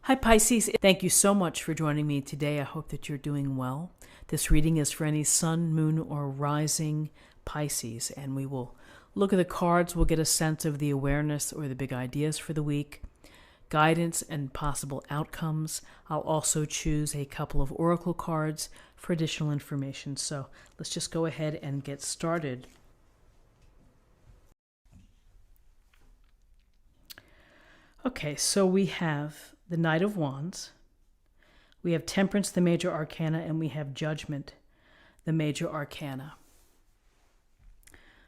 Hi Pisces, thank you so much for joining me today. I hope that you're doing well. This reading is for any sun, moon, or rising Pisces, and we will look at the cards. We'll get a sense of the awareness or the big ideas for the week, guidance and possible outcomes. I'll also choose a couple of oracle cards for additional information. So let's just go ahead and get started. Okay, so we have the Knight of Wands, we have Temperance, the major arcana, and we have Judgment, the major arcana.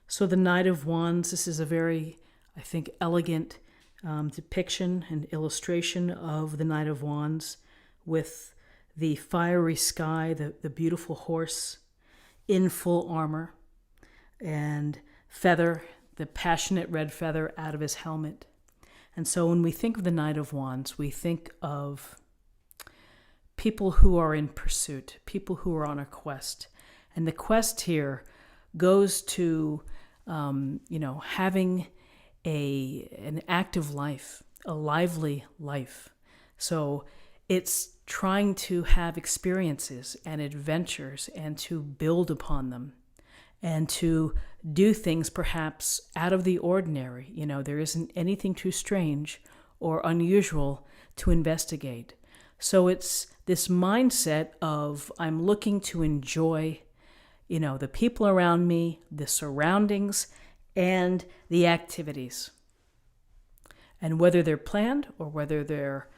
So the Knight of Wands, this is a very, I think, elegant depiction and illustration of the Knight of Wands with the fiery sky, the beautiful horse in full armor, and feather, the passionate red feather out of his helmet. And so when we think of the Knight of Wands, we think of people who are in pursuit, people who are on a quest. And the quest here goes to, having an active life, a lively life. So it's trying to have experiences and adventures and to build upon them and to do things perhaps out of the ordinary. There isn't anything too strange or unusual to investigate. So it's this mindset of I'm looking to enjoy, the people around me, the surroundings, and the activities. And whether they're planned or whether they're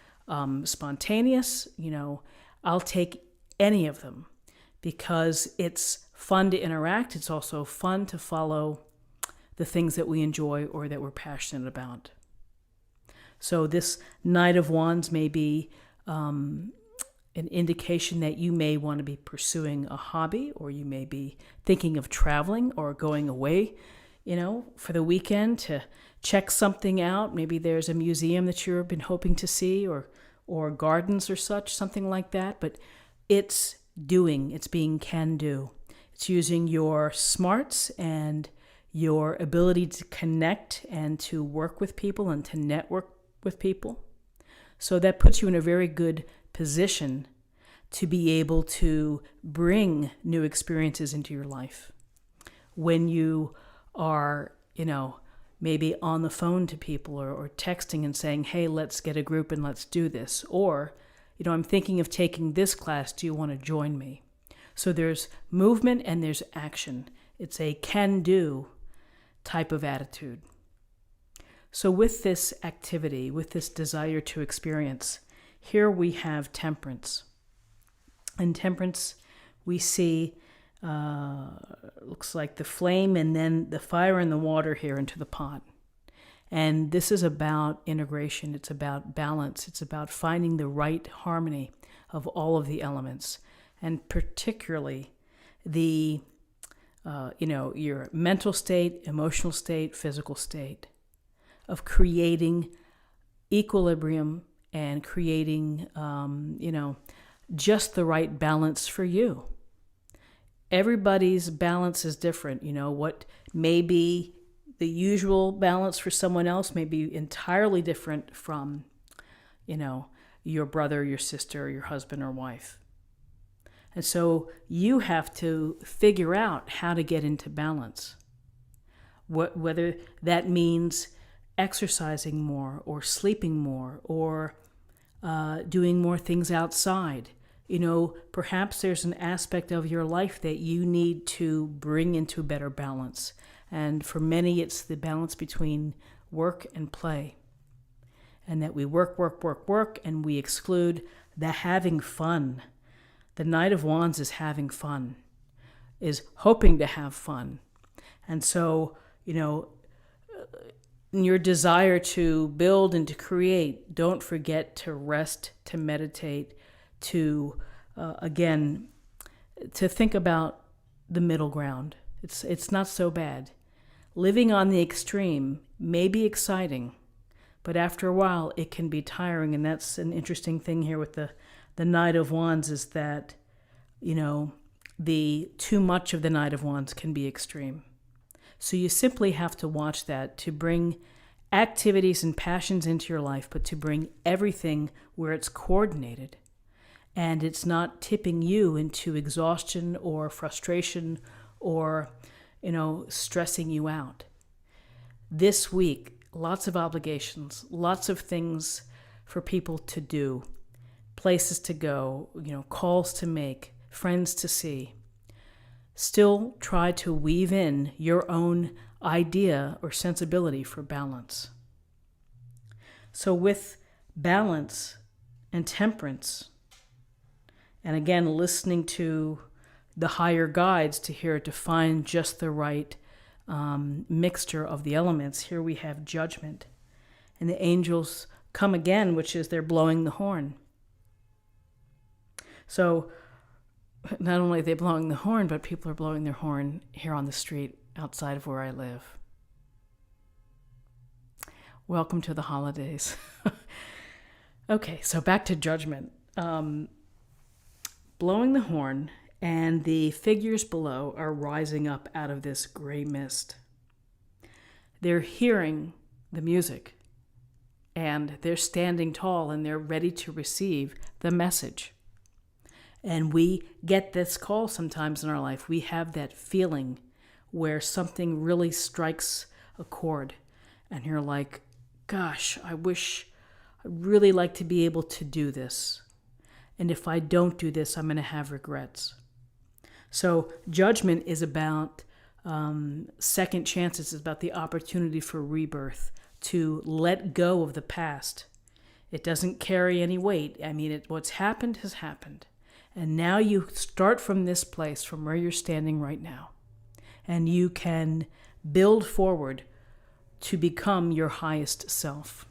spontaneous, I'll take any of them because it's fun to interact. It's also fun to follow the things that we enjoy or that we're passionate about. So this Knight of Wands may be an indication that you may want to be pursuing a hobby, or you may be thinking of traveling or going away, for the weekend to check something out. Maybe there's a museum that you've been hoping to see, or gardens or such, something like that. But it's doing, it's being can-do. It's using your smarts and your ability to connect and to work with people and to network with people. So that puts you in a very good position to be able to bring new experiences into your life. When you are, maybe on the phone to people or texting and saying, hey, let's get a group and let's do this. Or, I'm thinking of taking this class. Do you want to join me? So there's movement and there's action. It's a can-do type of attitude. So with this activity, with this desire to experience, here we have Temperance. In Temperance, we see, looks like the flame and then the fire and the water here into the pot. And this is about integration. It's about balance. It's about finding the right harmony of all of the elements, and particularly the, your mental state, emotional state, physical state, of creating equilibrium and creating, just the right balance for you. Everybody's balance is different. What may be the usual balance for someone else may be entirely different from, your brother, your sister, your husband or wife. And so you have to figure out how to get into balance. Whether that means exercising more or sleeping more or doing more things outside. Perhaps there's an aspect of your life that you need to bring into better balance. And for many, it's the balance between work and play. And that we work, and we exclude the having fun. The Knight of Wands is having fun, is hoping to have fun. And so, in your desire to build and to create, don't forget to rest, to meditate, to, again, to think about the middle ground. It's not so bad. Living on the extreme may be exciting, but after a while it can be tiring. And that's an interesting thing here with the Knight of Wands, is that, the too much of the Knight of Wands can be extreme. So you simply have to watch that to bring activities and passions into your life, but to bring everything where it's coordinated and it's not tipping you into exhaustion or frustration or, stressing you out. This week, lots of obligations, lots of things for people to do, places to go, calls to make, friends to see. Still try to weave in your own idea or sensibility for balance. So with balance and temperance, and again, listening to the higher guides to find just the right mixture of the elements, here we have judgment. And the angels come again, which is they're blowing the horn. So not only are they blowing the horn, but people are blowing their horn here on the street outside of where I live. Welcome to the holidays. Okay, so back to judgment. Blowing the horn, and the figures below are rising up out of this gray mist. They're hearing the music, and they're standing tall, and they're ready to receive the message. And we get this call sometimes in our life. We have that feeling where something really strikes a chord, and you're like, gosh, I'd really like to be able to do this. And if I don't do this, I'm going to have regrets. So judgment is about second chances. It's about the opportunity for rebirth, to let go of the past. It doesn't carry any weight. I mean, what's happened has happened. And now you start from this place, from where you're standing right now. And you can build forward to become your highest self,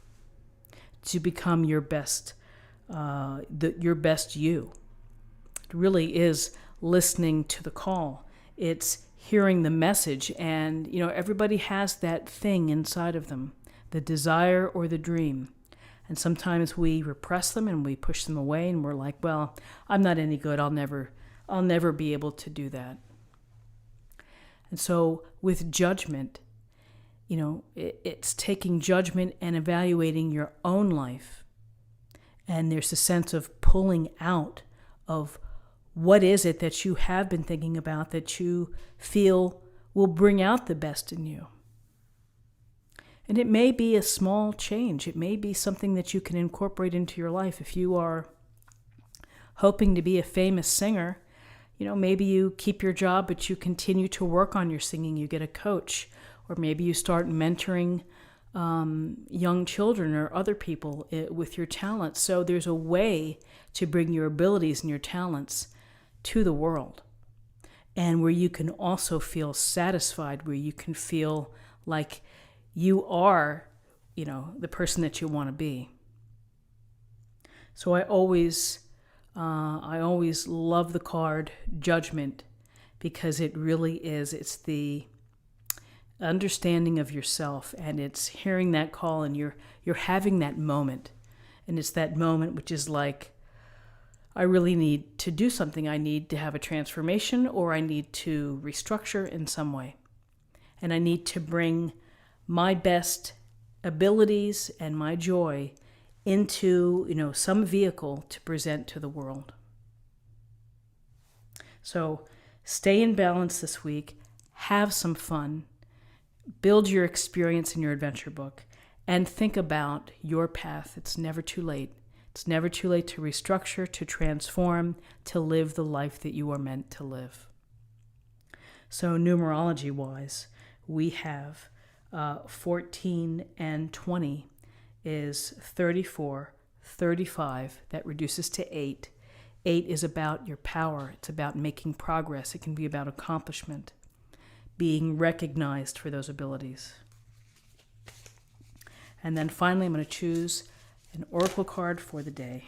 to become your best you. It really is listening to the call. It's hearing the message, and everybody has that thing inside of them, the desire or the dream. And sometimes we repress them and we push them away, and we're like, well, I'm not any good. I'll never be able to do that. And so with judgment, it's taking judgment and evaluating your own life. And there's a sense of pulling out of what is it that you have been thinking about that you feel will bring out the best in you. And it may be a small change. It may be something that you can incorporate into your life. If you are hoping to be a famous singer, maybe you keep your job, but you continue to work on your singing. You get a coach, or maybe you start mentoring young children or other people with your talents. So there's a way to bring your abilities and your talents to the world, and where you can also feel satisfied, where you can feel like you are, the person that you want to be. So I always love the card Judgment, because it really is. It's the understanding of yourself, and it's hearing that call, and you're having that moment, and it's that moment which is like, I really need to do something. I need to have a transformation, or I need to restructure in some way, and I need to bring my best abilities and my joy into some vehicle to present to the world. So stay in balance this week, have some fun, build your experience in your adventure book, and think about your path. It's never too late. It's never too late to restructure, to transform, to live the life that you are meant to live. So numerology-wise, we have 14 and 20 is 34, 35, that reduces to 8. 8 is about your power. It's about making progress. It can be about accomplishment, being recognized for those abilities. And then finally, I'm going to choose an oracle card for the day.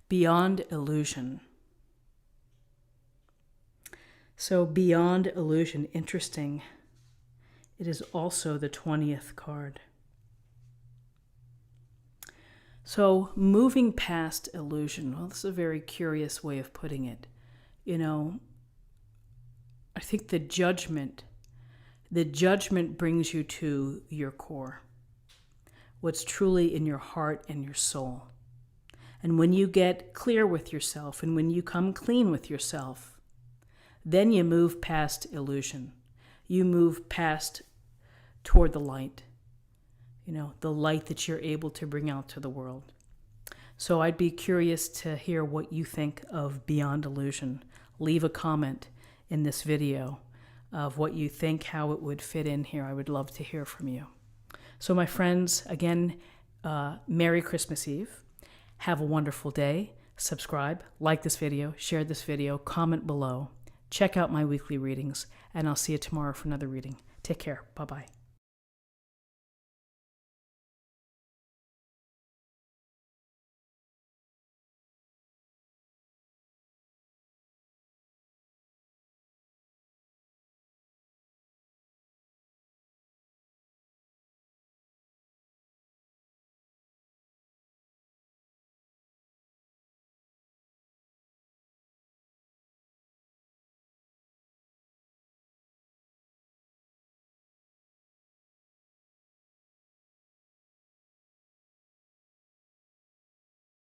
Beyond illusion. So beyond illusion, interesting. It is also the 20th card. So moving past illusion, well, this is a very curious way of putting it. You know, I think the judgment brings you to your core, what's truly in your heart and your soul. And when you get clear with yourself and when you come clean with yourself, then you move past illusion. You move past toward the light, the light that you're able to bring out to the world. So I'd be curious to hear what you think of Beyond Illusion. Leave a comment in this video of what you think, how it would fit in here. I would love to hear from you. So my friends, again, Merry Christmas Eve. Have a wonderful day. Subscribe, like this video, share this video, comment below. Check out my weekly readings, and I'll see you tomorrow for another reading. Take care. Bye-bye.